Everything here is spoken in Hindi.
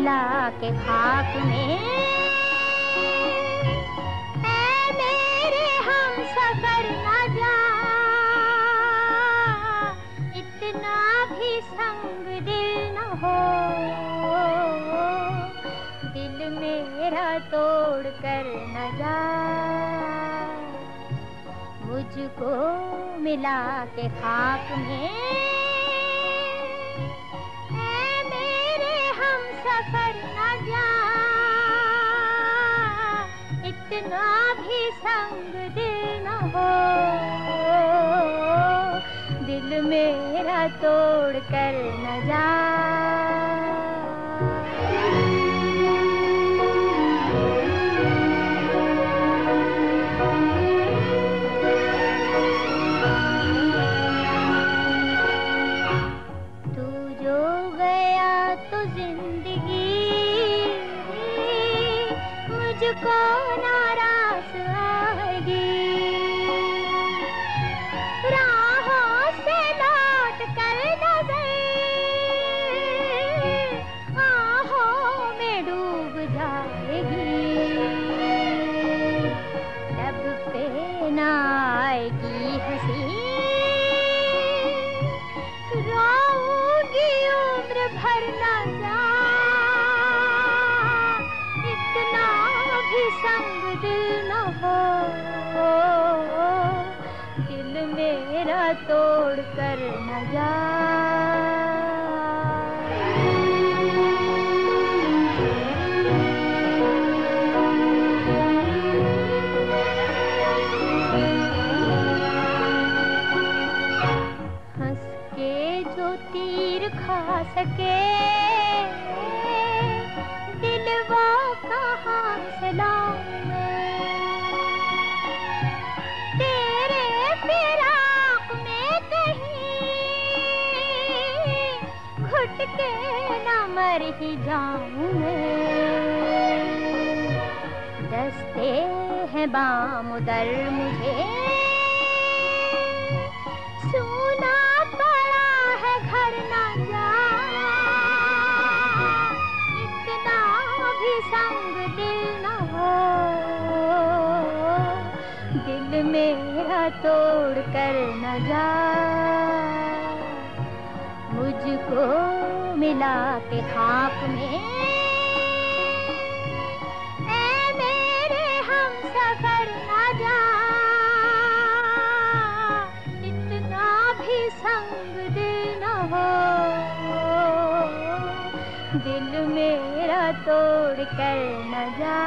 मिला के खाक में। ऐ मेरे हम सफर न जा, इतना भी संग दिल न हो। दिल मेरा तोड़ कर न जा, मुझको मिला के खाक में। ऐ मेरे हम सफर न जा, इतना भी संग दिल न हो। दिल मेरा तोड़ कर न जा। मुझको नाराज आएगी, राहों से लौट कर नजर आहों में डूब जाएगी। लब पे ना आएगी हंसी, रोऊंगी उम्र भर न जा। संग दिल न हो, दिल मेरा तोड़ कर न जा। हंस के जो तीर खा सके, दिलवा कहाँ से लाऊं मैं। तेरे फिराक में कहीं घुट के न मर ही जाऊं मैं। दस्ते हैं बाम दर मुझे, सूना पड़ा है घर न जा। भी संग दिल न हो, दिल मेरा तोड़ कर न जा। मुझको मिला के खाक में। ऐ मेरे हम सफर न जा, इतना भी संग दिल न हो। दिल मेरा तोड़ कर न जा।